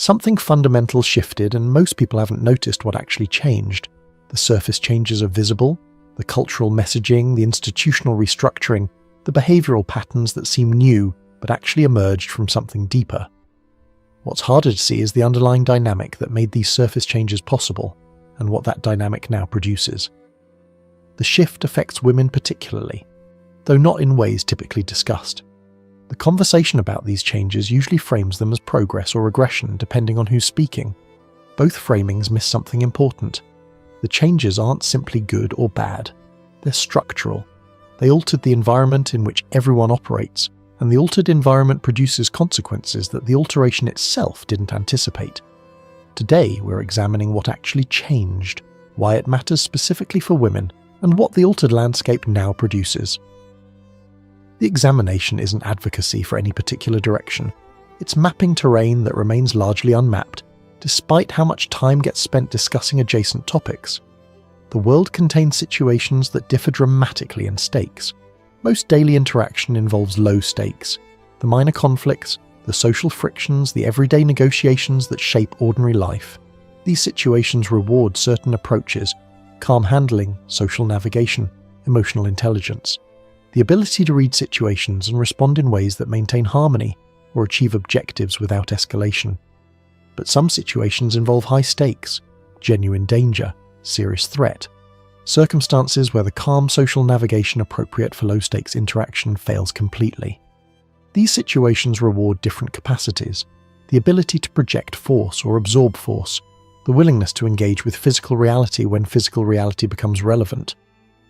Something fundamental shifted, and most people haven't noticed what actually changed. The surface changes are visible, the cultural messaging, the institutional restructuring, the behavioral patterns that seem new but actually emerged from something deeper. What's harder to see is the underlying dynamic that made these surface changes possible, and what that dynamic now produces. The shift affects women particularly, though not in ways typically discussed. The conversation about these changes usually frames them as progress or regression, depending on who's speaking. Both framings miss something important. The changes aren't simply good or bad. They're structural. They altered the environment in which everyone operates, and the altered environment produces consequences that the alteration itself didn't anticipate. Today, we're examining what actually changed, why it matters specifically for women, and what the altered landscape now produces. The examination isn't advocacy for any particular direction. It's mapping terrain that remains largely unmapped, despite how much time gets spent discussing adjacent topics. The world contains situations that differ dramatically in stakes. Most daily interaction involves low stakes. The minor conflicts, the social frictions, the everyday negotiations that shape ordinary life. These situations reward certain approaches: calm handling, social navigation, emotional intelligence. The ability to read situations and respond in ways that maintain harmony or achieve objectives without escalation. But some situations involve high stakes, genuine danger, serious threat. Circumstances where the calm social navigation appropriate for low-stakes interaction fails completely. These situations reward different capacities: the ability to project force or absorb force, the willingness to engage with physical reality when physical reality becomes relevant.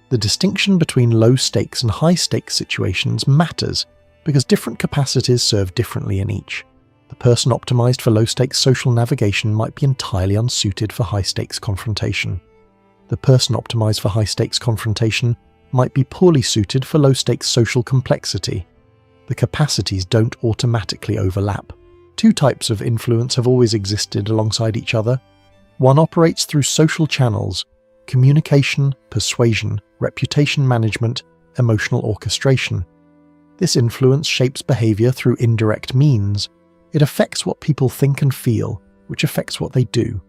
The distinction between low-stakes and high-stakes situations matters because different capacities serve differently in each. The person optimized for low-stakes social navigation might be entirely unsuited for high-stakes confrontation. The person optimized for high-stakes confrontation might be poorly suited for low-stakes social complexity. The capacities don't automatically overlap. Two types of influence have always existed alongside each other. One operates through social channels: communication, persuasion, reputation management, emotional orchestration. This influence shapes behavior through indirect means. It affects what people think and feel, which affects what they do.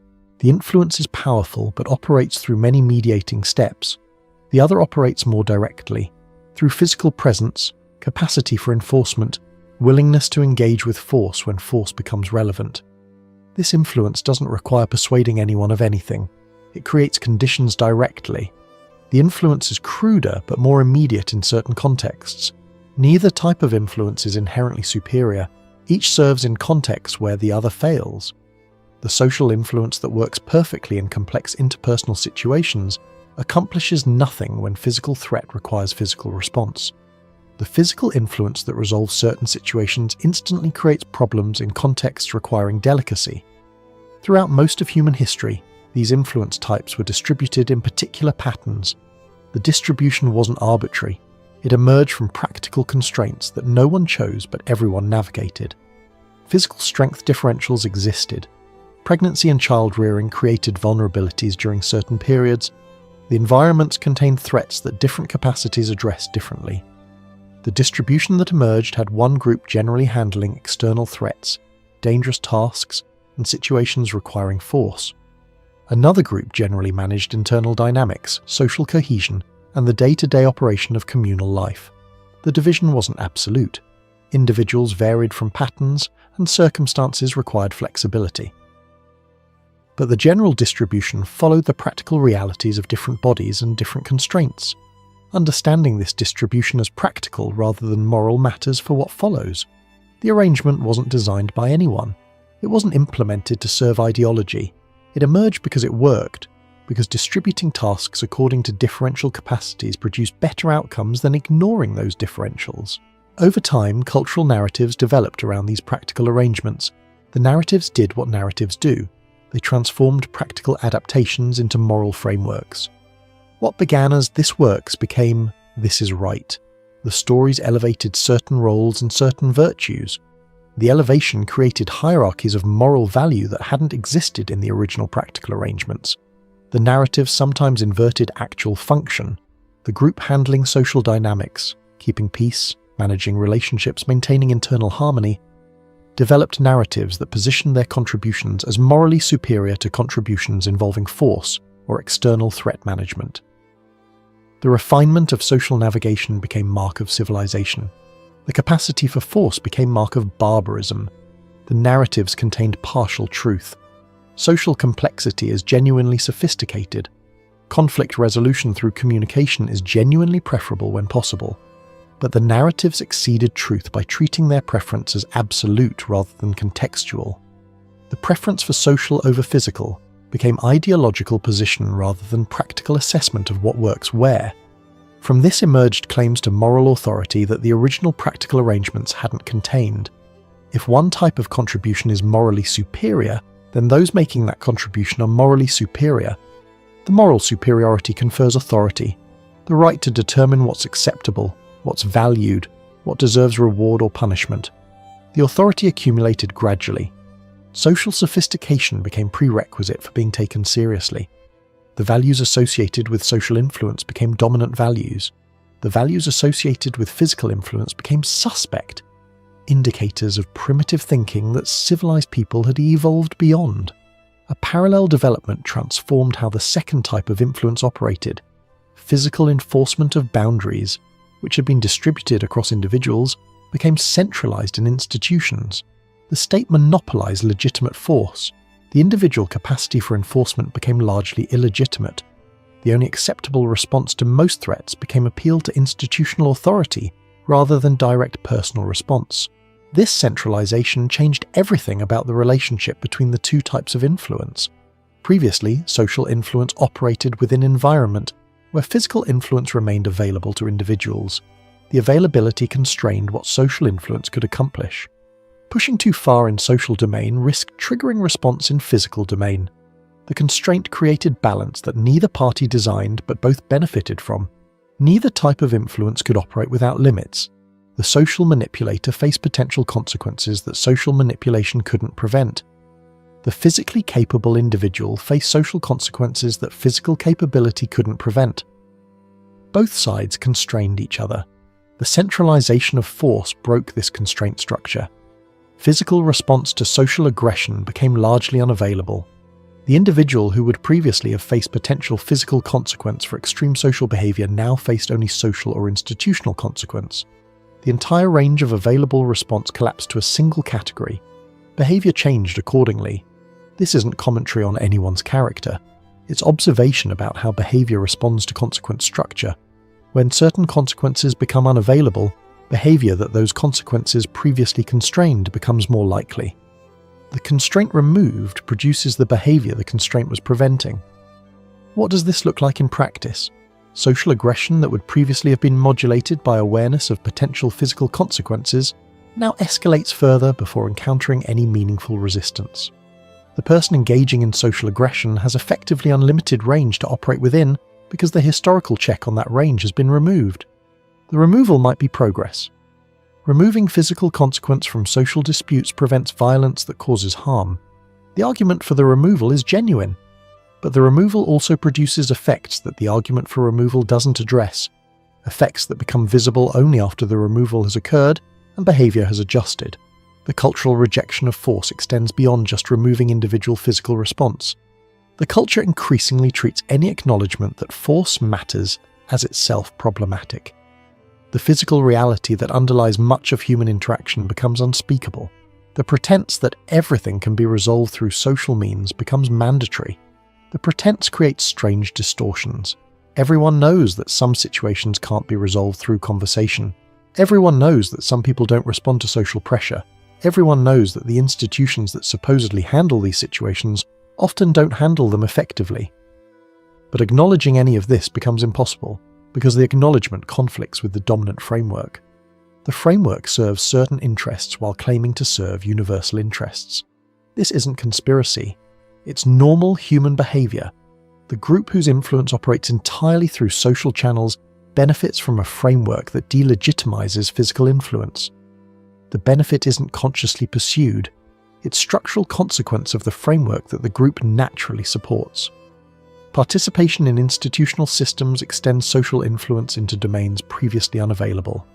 The influence is powerful but operates through many mediating steps. The other operates more directly, through physical presence, capacity for enforcement, willingness to engage with force when force becomes relevant. This influence doesn't require persuading anyone of anything. It creates conditions directly. The influence is cruder but more immediate in certain contexts. Neither type of influence is inherently superior. Each serves in contexts where the other fails. The social influence that works perfectly in complex interpersonal situations accomplishes nothing when physical threat requires physical response. The physical influence that resolves certain situations instantly creates problems in contexts requiring delicacy. Throughout most of human history, these influence types were distributed in particular patterns. The distribution wasn't arbitrary. It emerged from practical constraints that no one chose but everyone navigated. Physical strength differentials existed. Pregnancy and child rearing created vulnerabilities during certain periods. The environments contained threats that different capacities addressed differently. The distribution that emerged had one group generally handling external threats, dangerous tasks, and situations requiring force. Another group generally managed internal dynamics, social cohesion, and the day-to-day operation of communal life. The division wasn't absolute. Individuals varied from patterns, and circumstances required flexibility. But the general distribution followed the practical realities of different bodies and different constraints. Understanding this distribution as practical rather than moral matters for what follows. The arrangement wasn't designed by anyone. It wasn't implemented to serve ideology. It emerged because it worked, because distributing tasks according to differential capacities produced better outcomes than ignoring those differentials. Over time, cultural narratives developed around these practical arrangements. The narratives did what narratives do. They transformed practical adaptations into moral frameworks. What began as "this works" became "this is right." The stories elevated certain roles and certain virtues. The elevation created hierarchies of moral value that hadn't existed in the original practical arrangements. The narrative sometimes inverted actual function, the group handling social dynamics, keeping peace, managing relationships, maintaining internal harmony. developed narratives that positioned their contributions as morally superior to contributions involving force or external threat management. The refinement of social navigation became mark of civilization. The capacity for force became mark of barbarism. The narratives contained partial truth. Social complexity is genuinely sophisticated. Conflict resolution through communication is genuinely preferable when possible. But the narratives exceeded truth by treating their preference as absolute rather than contextual. The preference for social over physical became ideological position rather than practical assessment of what works where. From this emerged claims to moral authority that the original practical arrangements hadn't contained. If one type of contribution is morally superior, then those making that contribution are morally superior. The moral superiority confers authority, the right to determine what's acceptable, what's valued, what deserves reward or punishment. The authority accumulated gradually. Social sophistication became prerequisite for being taken seriously. The values associated with social influence became dominant values. The values associated with physical influence became suspect, indicators of primitive thinking that civilized people had evolved beyond. A parallel development transformed how the second type of influence operated. Physical enforcement of boundaries, which had been distributed across individuals, became centralized in institutions. The state monopolized legitimate force. The individual capacity for enforcement became largely illegitimate. The only acceptable response to most threats became appeal to institutional authority rather than direct personal response. This centralization changed everything about the relationship between the two types of influence. Previously, social influence operated within an environment where physical influence remained available to individuals. The availability constrained what social influence could accomplish. Pushing too far in social domain risked triggering response in physical domain. The constraint created balance that neither party designed but both benefited from. Neither type of influence could operate without limits. The social manipulator faced potential consequences that social manipulation couldn't prevent. The physically capable individual faced social consequences that physical capability couldn't prevent. Both sides constrained each other. The centralization of force broke this constraint structure. Physical response to social aggression became largely unavailable. The individual who would previously have faced potential physical consequence for extreme social behavior now faced only social or institutional consequence. The entire range of available response collapsed to a single category. Behavior changed accordingly. This isn't commentary on anyone's character. It's observation about how behavior responds to consequence structure. When certain consequences become unavailable, behavior that those consequences previously constrained becomes more likely. The constraint removed produces the behavior the constraint was preventing. What does this look like in practice? Social aggression that would previously have been modulated by awareness of potential physical consequences now escalates further before encountering any meaningful resistance. The person engaging in social aggression has effectively unlimited range to operate within because the historical check on that range has been removed. The removal might be progress. Removing physical consequence from social disputes prevents violence that causes harm. The argument for the removal is genuine, but the removal also produces effects that the argument for removal doesn't address, effects that become visible only after the removal has occurred and behavior has adjusted. The cultural rejection of force extends beyond just removing individual physical response. The culture increasingly treats any acknowledgement that force matters as itself problematic. The physical reality that underlies much of human interaction becomes unspeakable. The pretense that everything can be resolved through social means becomes mandatory. The pretense creates strange distortions. Everyone knows that some situations can't be resolved through conversation. Everyone knows that some people don't respond to social pressure. Everyone knows that the institutions that supposedly handle these situations often don't handle them effectively. But acknowledging any of this becomes impossible, because the acknowledgement conflicts with the dominant framework. The framework serves certain interests while claiming to serve universal interests. This isn't conspiracy. It's normal human behavior. The group whose influence operates entirely through social channels benefits from a framework that delegitimizes physical influence. The benefit isn't consciously pursued. It's structural consequence of the framework that the group naturally supports. Participation in institutional systems extends social influence into domains previously unavailable.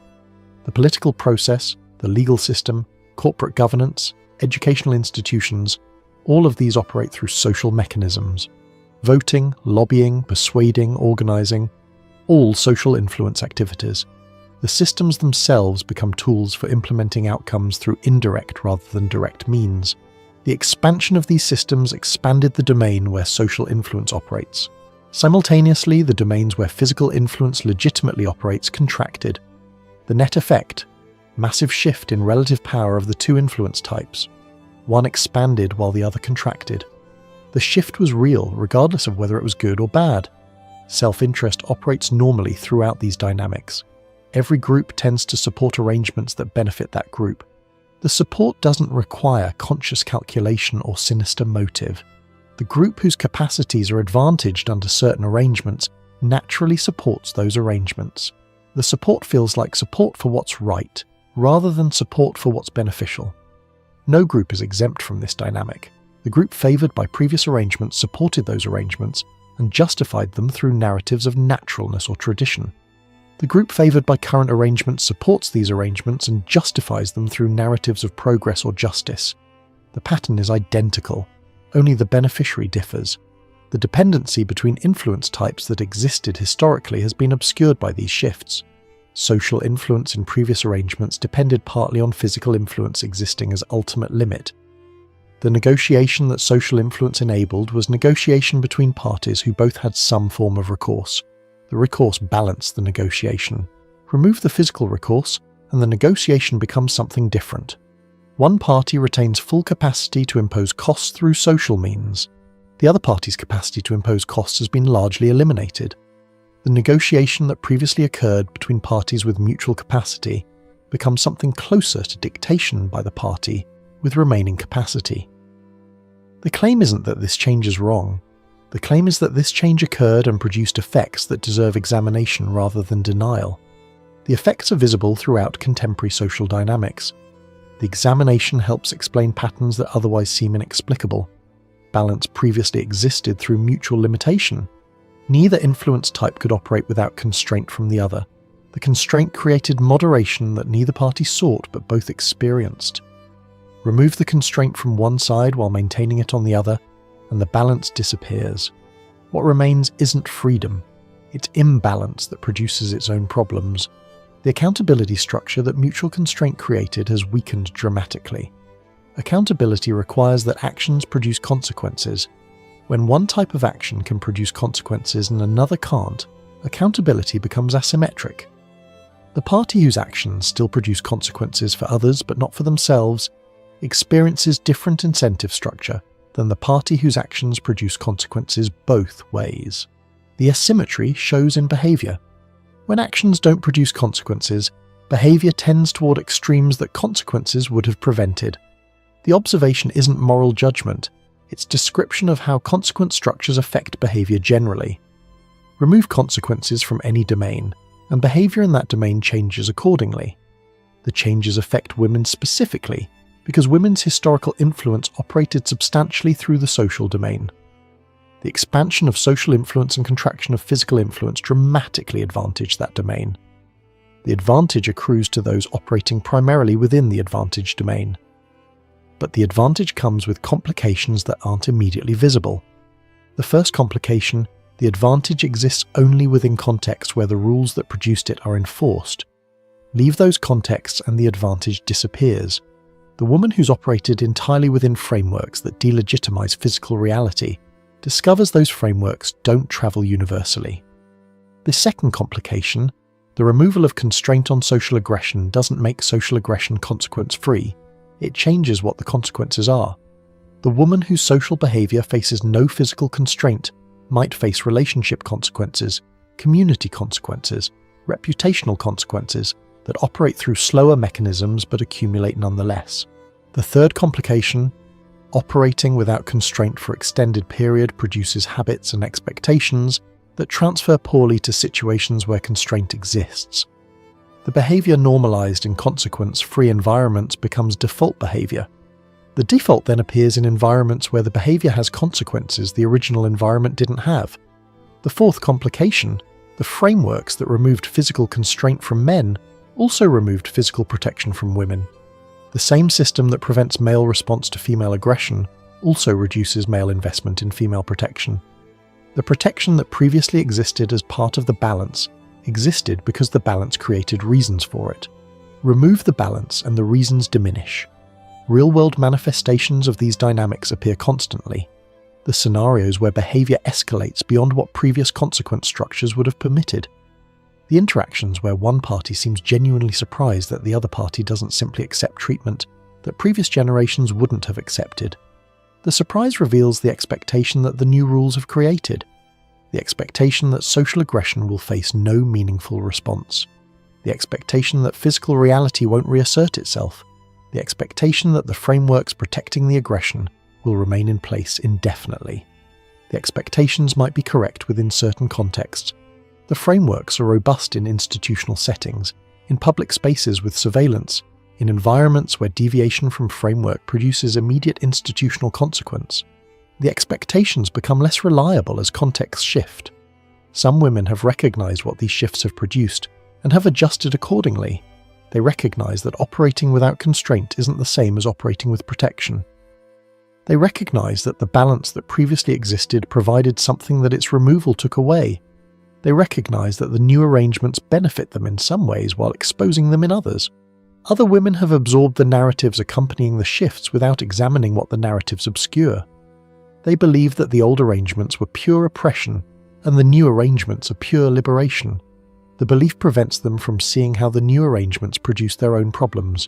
The political process, the legal system, corporate governance, educational institutions, all of these operate through social mechanisms. Voting, lobbying, persuading, organising, all social influence activities. The systems themselves become tools for implementing outcomes through indirect rather than direct means. The expansion of these systems expanded the domain where social influence operates. Simultaneously, the domains where physical influence legitimately operates contracted. The net effect: massive shift in relative power of the two influence types. One expanded while the other contracted. The shift was real, regardless of whether it was good or bad. Self-interest operates normally throughout these dynamics. Every group tends to support arrangements that benefit that group. The support doesn't require conscious calculation or sinister motive. The group whose capacities are advantaged under certain arrangements naturally supports those arrangements. The support feels like support for what's right, rather than support for what's beneficial. No group is exempt from this dynamic. The group favoured by previous arrangements supported those arrangements and justified them through narratives of naturalness or tradition. The group favoured by current arrangements supports these arrangements and justifies them through narratives of progress or justice. The pattern is identical, only the beneficiary differs. The dependency between influence types that existed historically has been obscured by these shifts. Social influence in previous arrangements depended partly on physical influence existing as ultimate limit. The negotiation that social influence enabled was negotiation between parties who both had some form of recourse. The recourse balanced the negotiation. Remove the physical recourse, and the negotiation becomes something different. One party retains full capacity to impose costs through social means. The other party's capacity to impose costs has been largely eliminated. The negotiation that previously occurred between parties with mutual capacity becomes something closer to dictation by the party with remaining capacity. The claim isn't that this change is wrong. The claim is that this change occurred and produced effects that deserve examination rather than denial. The effects are visible throughout contemporary social dynamics. The examination helps explain patterns that otherwise seem inexplicable. Balance previously existed through mutual limitation. Neither influence type could operate without constraint from the other. The constraint created moderation that neither party sought but both experienced. Remove the constraint from one side while maintaining it on the other, and the balance disappears. What remains isn't freedom. It's imbalance that produces its own problems. The accountability structure that mutual constraint created has weakened dramatically. Accountability requires that actions produce consequences. When one type of action can produce consequences and another can't, accountability becomes asymmetric. The party whose actions still produce consequences for others but not for themselves experiences different incentive structure than the party whose actions produce consequences both ways. The asymmetry shows in behaviour. When actions don't produce consequences, behaviour tends toward extremes that consequences would have prevented. The observation isn't moral judgment, it's description of how consequence structures affect behaviour generally. Remove consequences from any domain, and behaviour in that domain changes accordingly. The changes affect women specifically, because women's historical influence operated substantially through the social domain. The expansion of social influence and contraction of physical influence dramatically advantaged that domain. The advantage accrues to those operating primarily within the advantage domain. But the advantage comes with complications that aren't immediately visible. The first complication: the advantage exists only within contexts where the rules that produced it are enforced. Leave those contexts and the advantage disappears. The woman who's operated entirely within frameworks that delegitimize physical reality discovers those frameworks don't travel universally. The second complication: the removal of constraint on social aggression doesn't make social aggression consequence-free. It changes what the consequences are. The woman whose social behaviour faces no physical constraint might face relationship consequences, community consequences, reputational consequences that operate through slower mechanisms but accumulate nonetheless. The third complication: operating without constraint for extended period produces habits and expectations that transfer poorly to situations where constraint exists. The behaviour normalised in consequence-free environments becomes default behaviour. The default then appears in environments where the behaviour has consequences the original environment didn't have. The fourth complication: the frameworks that removed physical constraint from men also removed physical protection from women. The The same system that prevents male response to female aggression also reduces male investment in female protection. The protection that previously existed as part of the balance existed because the balance created reasons for it. Remove the balance and the reasons diminish. Real-world manifestations of these dynamics appear constantly. The scenarios where behavior escalates beyond what previous consequence structures would have permitted. The interactions where one party seems genuinely surprised that the other party doesn't simply accept treatment that previous generations wouldn't have accepted. The surprise reveals the expectation that the new rules have created. The expectation that social aggression will face no meaningful response. The expectation that physical reality won't reassert itself. The expectation that the frameworks protecting the aggression will remain in place indefinitely. The expectations might be correct within certain contexts. The frameworks are robust in institutional settings, in public spaces with surveillance, in environments where deviation from framework produces immediate institutional consequence. The expectations become less reliable as contexts shift. Some women have recognized what these shifts have produced and have adjusted accordingly. They recognize that operating without constraint isn't the same as operating with protection. They recognize that the balance that previously existed provided something that its removal took away. They recognize that the new arrangements benefit them in some ways while exposing them in others. Other women have absorbed the narratives accompanying the shifts without examining what the narratives obscure. They believe that the old arrangements were pure oppression and the new arrangements are pure liberation. The belief prevents them from seeing how the new arrangements produce their own problems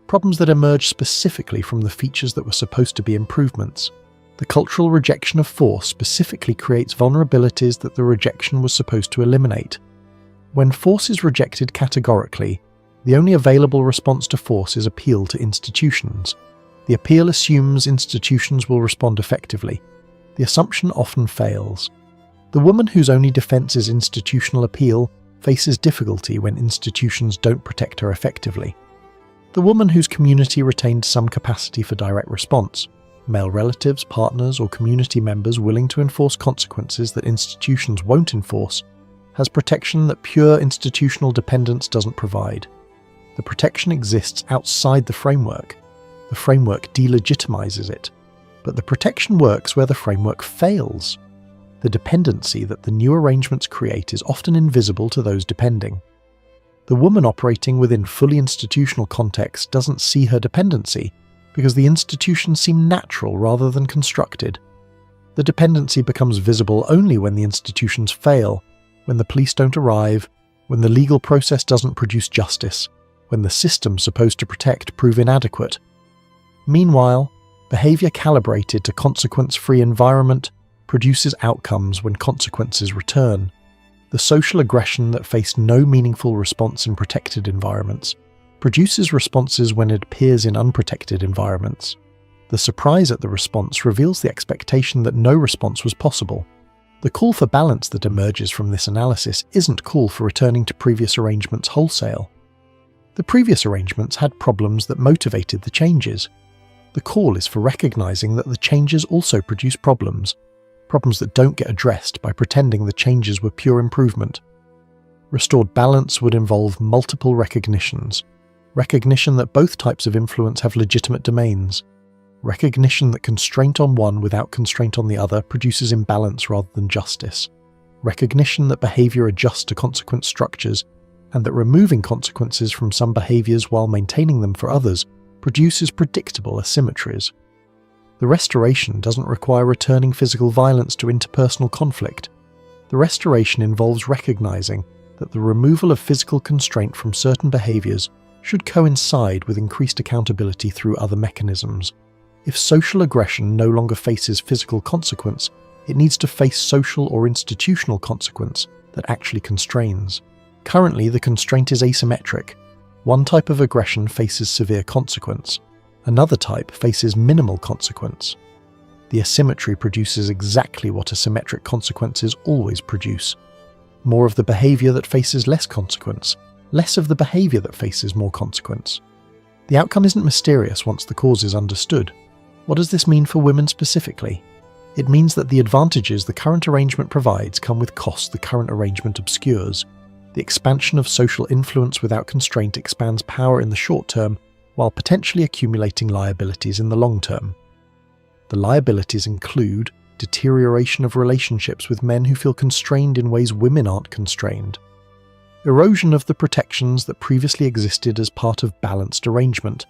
that emerge specifically from the features that were supposed to be improvements. The cultural rejection of force specifically creates vulnerabilities that the rejection was supposed to eliminate. When force is rejected categorically, the only available response to force is appeal to institutions. The appeal assumes institutions will respond effectively. The assumption often fails. The woman whose only defense is institutional appeal faces difficulty when institutions don't protect her effectively. The woman whose community retained some capacity for direct response, male relatives, partners, or community members willing to enforce consequences that institutions won't enforce, has protection that pure institutional dependence doesn't provide. The protection exists outside the framework. The framework delegitimizes it, but the protection works where the framework fails. The dependency that the new arrangements create is often invisible to those depending. The woman operating within fully institutional context doesn't see her dependency because the institutions seem natural rather than constructed. The dependency becomes visible only when the institutions fail, when the police don't arrive, when the legal process doesn't produce justice, when the systems supposed to protect prove inadequate. Meanwhile, behavior calibrated to consequence-free environment produces outcomes when consequences return. The social aggression that faced no meaningful response in protected environments produces responses when it appears in unprotected environments. The surprise at the response reveals the expectation that no response was possible. The call for balance that emerges from this analysis isn't call for returning to previous arrangements wholesale. The previous arrangements had problems that motivated the changes. The call is for recognizing that the changes also produce problems that don't get addressed by pretending the changes were pure improvement. Restored balance would involve multiple recognitions. Recognition that both types of influence have legitimate domains. Recognition that constraint on one without constraint on the other produces imbalance rather than justice. Recognition that behavior adjusts to consequence structures, and that removing consequences from some behaviors while maintaining them for others produces predictable asymmetries. The restoration doesn't require returning physical violence to interpersonal conflict. The restoration involves recognizing that the removal of physical constraint from certain behaviors should coincide with increased accountability through other mechanisms. If social aggression no longer faces physical consequence, it needs to face social or institutional consequence that actually constrains. Currently, the constraint is asymmetric. One type of aggression faces severe consequence. Another type faces minimal consequence. The asymmetry produces exactly what asymmetric consequences always produce. More of the behavior that faces less consequence, less of the behavior that faces more consequence. The outcome isn't mysterious once the cause is understood. What does this mean for women specifically? It means that the advantages the current arrangement provides come with costs the current arrangement obscures. The expansion of social influence without constraint expands power in the short term while potentially accumulating liabilities in the long term. The liabilities include deterioration of relationships with men who feel constrained in ways women aren't constrained, erosion of the protections that previously existed as part of balanced arrangement,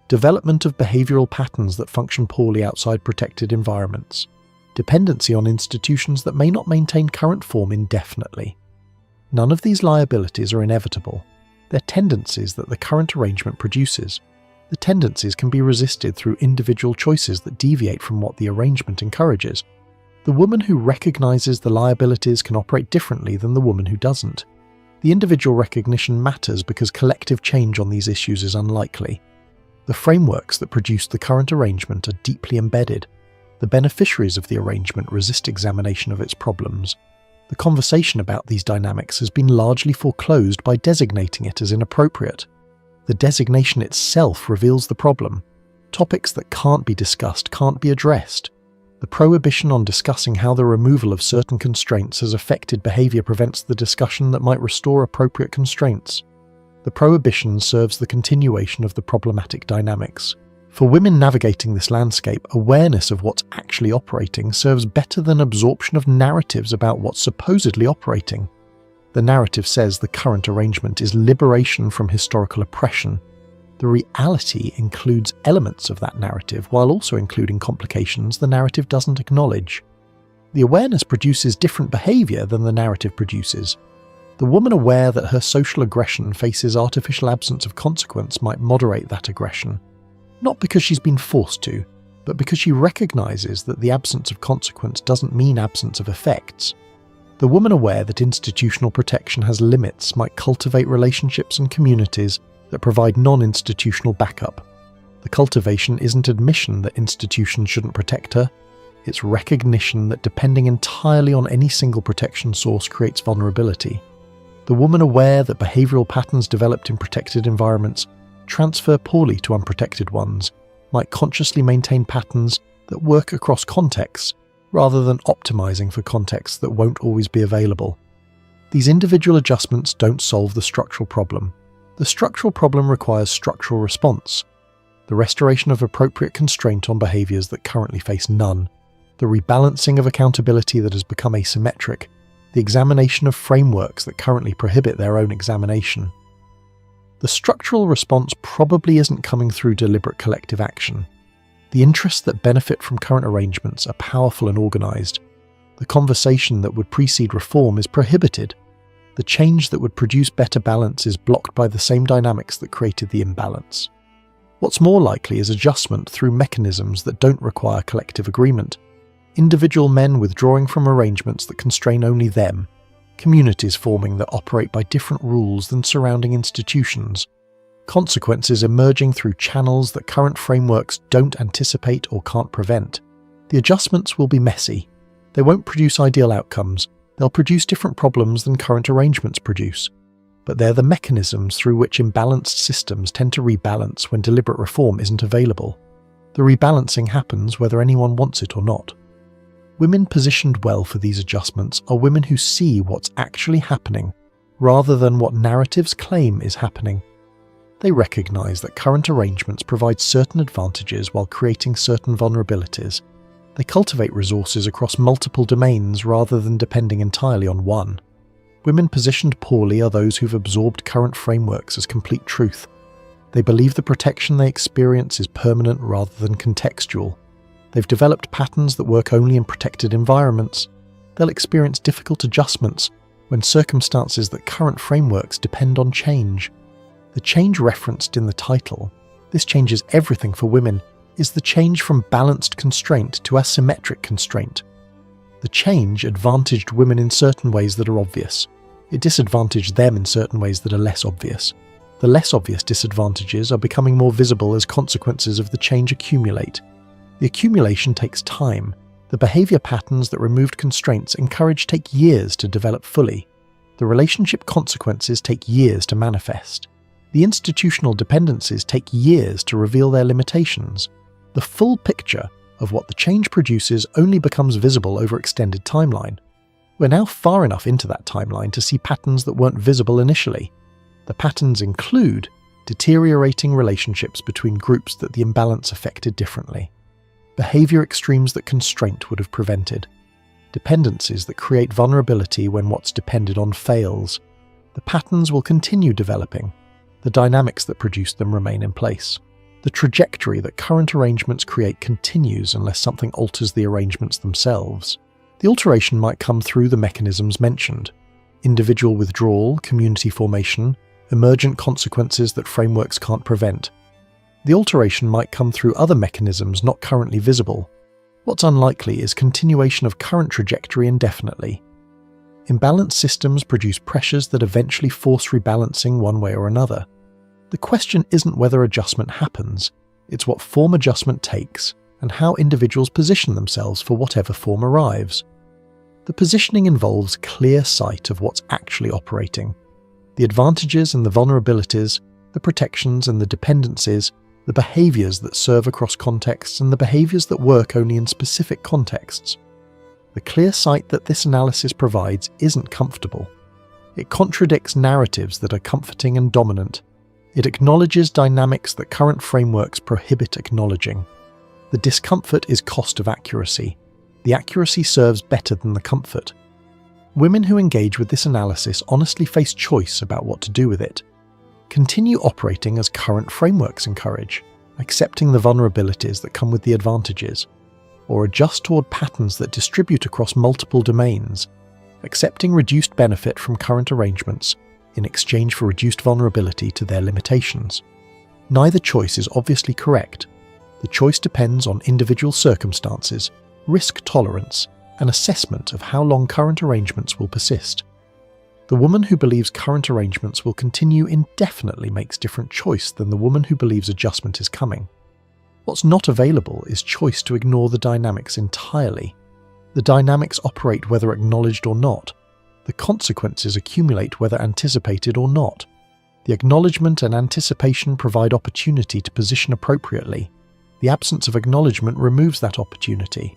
development of behavioral patterns that function poorly outside protected environments, dependency on institutions that may not maintain current form indefinitely. None of these liabilities are inevitable. They're tendencies that the current arrangement produces. The tendencies can be resisted through individual choices that deviate from what the arrangement encourages. The woman who recognizes the liabilities can operate differently than the woman who doesn't. The individual recognition matters because collective change on these issues is unlikely. The frameworks that produce the current arrangement are deeply embedded. The beneficiaries of the arrangement resist examination of its problems. The conversation about these dynamics has been largely foreclosed by designating it as inappropriate. The designation itself reveals the problem. Topics that can't be discussed can't be addressed. The prohibition on discussing how the removal of certain constraints has affected behavior prevents the discussion that might restore appropriate constraints. The prohibition serves the continuation of the problematic dynamics. For women navigating this landscape, awareness of what's actually operating serves better than absorption of narratives about what's supposedly operating. The narrative says the current arrangement is liberation from historical oppression. The reality includes elements of that narrative while also including complications the narrative doesn't acknowledge. The awareness produces different behavior than the narrative produces. The woman aware that her social aggression faces artificial absence of consequence might moderate that aggression. Not because she's been forced to, but because she recognizes that the absence of consequence doesn't mean absence of effects. The woman aware that institutional protection has limits might cultivate relationships and communities that provide non-institutional backup. The cultivation isn't admission that institutions shouldn't protect her, it's recognition that depending entirely on any single protection source creates vulnerability. The woman aware that behavioral patterns developed in protected environments transfer poorly to unprotected ones might consciously maintain patterns that work across contexts rather than optimizing for contexts that won't always be available. These individual adjustments don't solve the structural problem. The structural problem requires structural response. The restoration of appropriate constraint on behaviors that currently face none. The rebalancing of accountability that has become asymmetric. The examination of frameworks that currently prohibit their own examination. The structural response probably isn't coming through deliberate collective action. The interests that benefit from current arrangements are powerful and organized. The conversation that would precede reform is prohibited. The change that would produce better balance is blocked by the same dynamics that created the imbalance. What's more likely is adjustment through mechanisms that don't require collective agreement. Individual men withdrawing from arrangements that constrain only them. Communities forming that operate by different rules than surrounding institutions. Consequences emerging through channels that current frameworks don't anticipate or can't prevent. The adjustments will be messy. They won't produce ideal outcomes. They'll produce different problems than current arrangements produce. But they're the mechanisms through which imbalanced systems tend to rebalance when deliberate reform isn't available. The rebalancing happens whether anyone wants it or not. Women positioned well for these adjustments are women who see what's actually happening rather than what narratives claim is happening. They recognize that current arrangements provide certain advantages while creating certain vulnerabilities. They cultivate resources across multiple domains rather than depending entirely on one. Women positioned poorly are those who've absorbed current frameworks as complete truth. They believe the protection they experience is permanent rather than contextual. They've developed patterns that work only in protected environments. They'll experience difficult adjustments when circumstances that current frameworks depend on change. The change referenced in the title, this changes everything for women, is the change from balanced constraint to asymmetric constraint. The change advantaged women in certain ways that are obvious. It disadvantaged them in certain ways that are less obvious. The less obvious disadvantages are becoming more visible as consequences of the change accumulate. The accumulation takes time. The behavior patterns that removed constraints encouraged take years to develop fully. The relationship consequences take years to manifest. The institutional dependencies take years to reveal their limitations. The full picture of what the change produces only becomes visible over extended timeline. We're now far enough into that timeline to see patterns that weren't visible initially. The patterns include deteriorating relationships between groups that the imbalance affected differently, behavior extremes that constraint would have prevented, dependencies that create vulnerability when what's depended on fails. The patterns will continue developing. The dynamics that produce them remain in place. The trajectory that current arrangements create continues unless something alters the arrangements themselves. The alteration might come through the mechanisms mentioned: individual withdrawal, community formation, emergent consequences that frameworks can't prevent. The alteration might come through other mechanisms not currently visible. What's unlikely is continuation of current trajectory indefinitely. Imbalanced systems produce pressures that eventually force rebalancing one way or another. The question isn't whether adjustment happens, it's what form adjustment takes and how individuals position themselves for whatever form arrives. The positioning involves clear sight of what's actually operating. The advantages and the vulnerabilities, the protections and the dependencies, the behaviors that serve across contexts and the behaviors that work only in specific contexts. The clear sight that this analysis provides isn't comfortable. It contradicts narratives that are comforting and dominant. It acknowledges dynamics that current frameworks prohibit acknowledging. The discomfort is cost of accuracy. The accuracy serves better than the comfort. Women who engage with this analysis honestly face choice about what to do with it. Continue operating as current frameworks encourage, accepting the vulnerabilities that come with the advantages, or adjust toward patterns that distribute across multiple domains, accepting reduced benefit from current arrangements in exchange for reduced vulnerability to their limitations. Neither choice is obviously correct. The choice depends on individual circumstances, risk tolerance, and assessment of how long current arrangements will persist. The woman who believes current arrangements will continue indefinitely makes different choice than the woman who believes adjustment is coming. What's not available is choice to ignore the dynamics entirely. The dynamics operate whether acknowledged or not. The consequences accumulate whether anticipated or not. The acknowledgement and anticipation provide opportunity to position appropriately. The absence of acknowledgement removes that opportunity.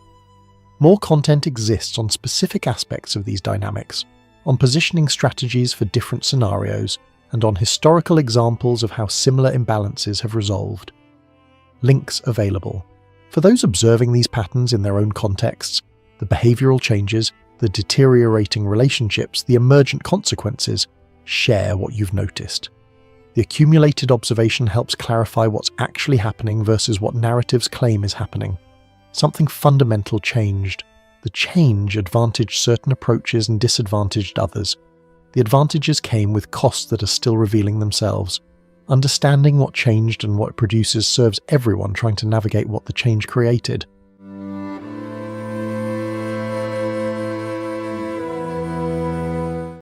More content exists on specific aspects of these dynamics, on positioning strategies for different scenarios, and on historical examples of how similar imbalances have resolved. Links available. For those observing these patterns in their own contexts, the behavioral changes, the deteriorating relationships, the emergent consequences, share what you've noticed. The accumulated observation helps clarify what's actually happening versus what narratives claim is happening. Something fundamental changed. The change advantaged certain approaches and disadvantaged others. The advantages came with costs that are still revealing themselves. Understanding what changed and what it produces serves everyone trying to navigate what the change created.